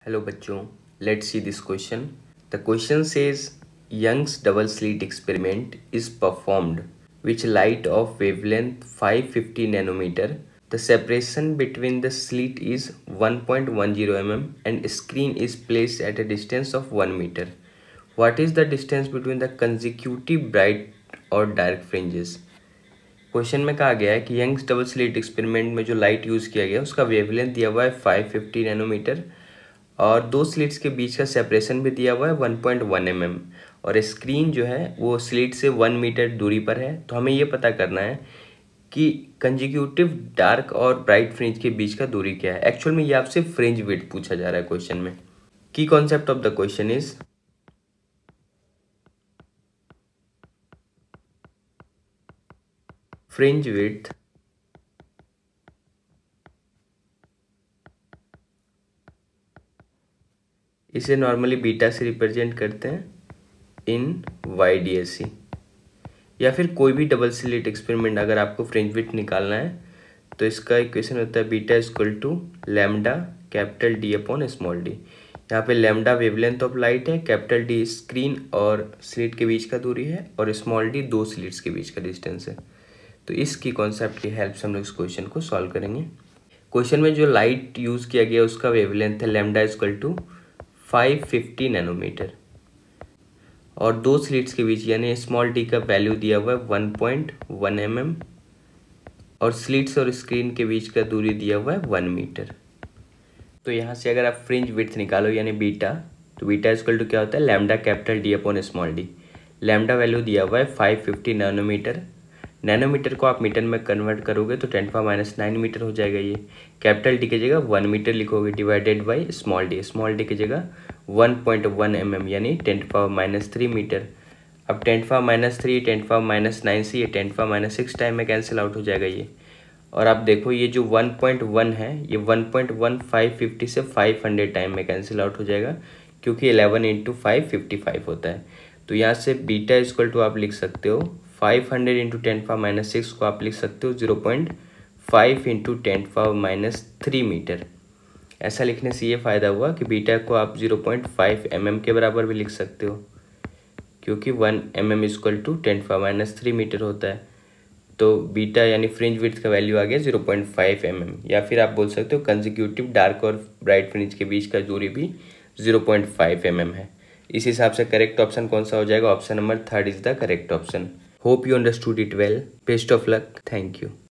Hello बच्चों, let's see this question. The question says Young's double slit experiment is performed which light of wavelength 550 nanometer. The separation between the slit is 1.10 mm and screen is placed at a distance of 1 meter. What is the distance between the consecutive bright or dark fringes? Question में कहा गया है कि Young's double slit experiment में जो light use किया गया उसका वेवलेंथ दिया हुआ है 550 नैनोमीटर और दो स्लिट्स के बीच का सेपरेशन भी दिया हुआ है 1.1 mm और स्क्रीन जो है वो स्लिट से 1 मीटर दूरी पर है। तो हमें ये पता करना है कि कंजिक्यूटिव डार्क और ब्राइट फ्रिंज के बीच का दूरी क्या है। एक्चुअल में ये आपसे फ्रिंज विड्थ पूछा जा रहा है क्वेश्चन में। की concept of the question is fringe width इसे नॉर्मली बीटा से रिप्रेजेंट करते हैं इन YDSC या फिर कोई भी डबल स्लिट एक्सपेरिमेंट अगर आपको फ्रिंज विड्थ निकालना है तो इसका इक्वेशन होता है beta equal to lambda capital D upon small d। यहाँ पे लैम्डा वेवलेंथ ऑफ लाइट है, कैपिटल D स्क्रीन और स्लिट के बीच का दूरी है और स्मॉल d दो स्लिट्स के बीच का डिस्टेंस है। तो इसकी कॉन्सेप्ट की हेल्प से हम लोग इस क्वेश्चन को सॉल्व करेंगे। क्वेश्चन में जो लाइट यूज़ किया गया उसका वेवलेंथ है लैम्डा इक्वल टू 550 नैनोमीटर और दो स्लिट्स के बीच यानी स्मॉल d का वैल्यू दिया हुआ है 1.1 mm और स्लिट्स और स्क्रीन के बीच का दूरी दिया हुआ है 1 मीटर। तो यहाँ से अगर आप फ्रिंज विड्थ निकालो यानी बीटा, तो बीटा इक्वल टू क्या होता है lambda capital D upon small d। Lambda value दिया हुआ है 550 नैनोमीटर। नैनोमीटर को आप मीटर में कन्वर्ट करोगे तो 10⁻⁹ मीटर हो जाएगा। ये कैपिटल D की जगह 1 मीटर लिखोगे डिवाइडेड बाई स्मॉल d की जगह 1.1 mm यानी 10⁻³ मीटर। अब 10⁻³ 10⁻⁹ से ये 10⁻6 टाइम में कैंसिल आउट हो जाएगा ये। और आप देखो ये जो 1.1 है ये 1.1 550 से 500 टाइम में कैंसिल आउट हो जाएगा क्योंकि 11 × 5 55 होता है। तो यहाँ से बीटा इक्वल टू आप लिख सकते हो 500 × 10⁻6 को आप लिख सकते हो 0.5 × 10⁻³ मीटर। ऐसा लिखने से ये फ़ायदा हुआ कि बीटा को आप 0.5 mm के बराबर भी लिख सकते हो क्योंकि 1 mm इक्वल टू 10⁻³ मीटर होता है। तो बीटा यानी फ्रिंज विड्थ का वैल्यू आ गया 0.5 mm या फिर आप बोल सकते हो कंजिक्यूटिव डार्क और ब्राइट फ्रिंज के बीच का दूरी भी 0.5 mm है। इस हिसाब से करेक्ट ऑप्शन कौन सा हो जाएगा? Option number 3 is the correct option. Hope you understood it well. Best of luck. Thank you.